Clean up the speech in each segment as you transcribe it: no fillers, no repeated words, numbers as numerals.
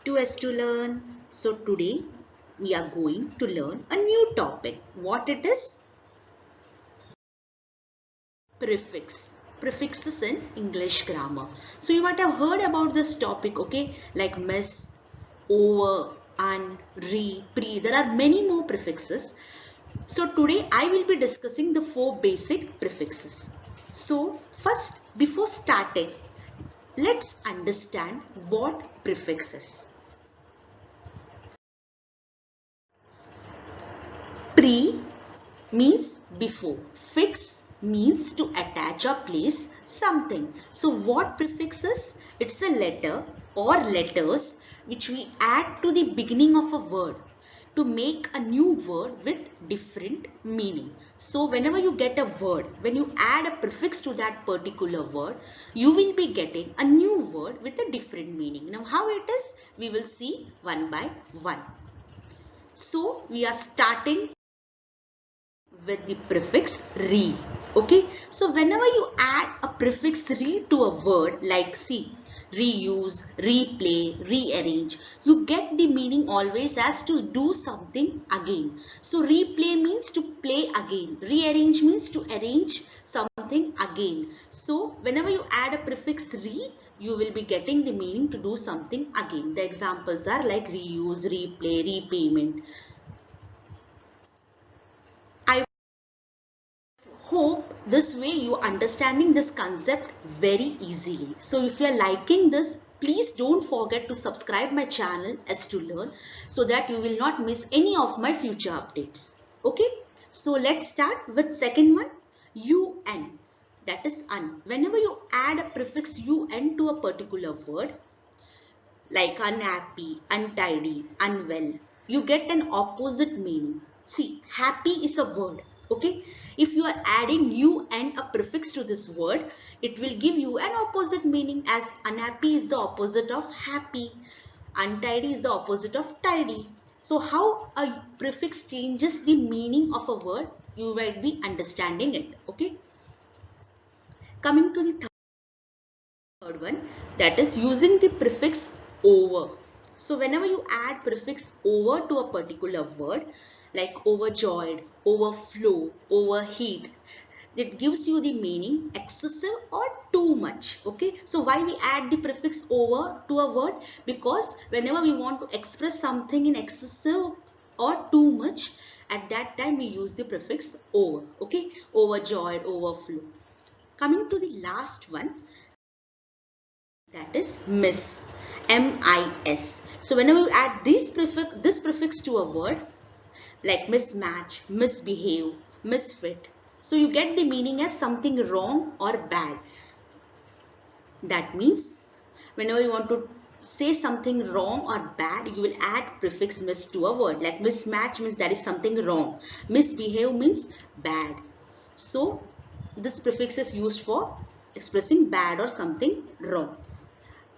To learn. So today we are going to learn a new topic. What it is? Prefix. Prefixes in English grammar. So you might have heard about this topic, okay? Like miss, over, un, re, pre. There are many more prefixes. So today I will be discussing the 4 basic prefixes. So first, before starting, let's understand what prefix is. Pre means before. Fix means to attach or place something. So what prefix is? It's a letter or letters which we add to the beginning of a word to make a new word with different meaning. So whenever you get a word, when you add a prefix to that particular word, you will be getting a new word with a different meaning. Now how it is? We will see one by one. So we are starting with the prefix re. Okay, so whenever you add a prefix re to a word, like see, reuse, replay, rearrange, you get the meaning always as to do something again. So replay means to play again, rearrange means to arrange something again. So whenever you add a prefix re, you will be getting the meaning to do something again. The examples are like reuse, replay, repayment. I hope this way you are understanding this concept very easily. So if you are liking this, please don't forget to subscribe my channel S2Learn so that you will not miss any of my future updates. Okay, so let's start with second one, un. That is un. Whenever you add a prefix un to a particular word like unhappy, untidy, unwell, you get an opposite meaning. See, happy is a word. Okay, if you are adding u and a prefix to this word, it will give you an opposite meaning, as unhappy is the opposite of happy, untidy is the opposite of tidy. So how a prefix changes the meaning of a word, you will be understanding it. Okay, coming to the third one, that is using the prefix over. So whenever you add prefix over to a particular word like overjoyed, overflow, overheat, it gives you the meaning excessive or too much. Okay, so why we add the prefix over to a word? Because whenever we want to express something in excessive or too much, at that time we use the prefix over. Okay, overjoyed, overflow. Coming to the last one, that is miss, M-I-S. So whenever you add this prefix to a word like mismatch, misbehave, misfit, so you get the meaning as something wrong or bad. That means whenever you want to say something wrong or bad, you will add prefix miss to a word. Like mismatch means there is something wrong, misbehave means bad. So this prefix is used for expressing bad or something wrong.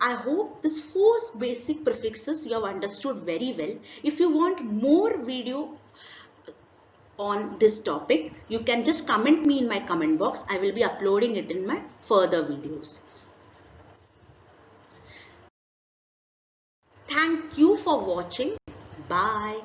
I hope these 4 basic prefixes you have understood very well. If you want more video on this topic, you can just comment me in my comment box. I will be uploading it in my further videos. Thank you for watching. Bye.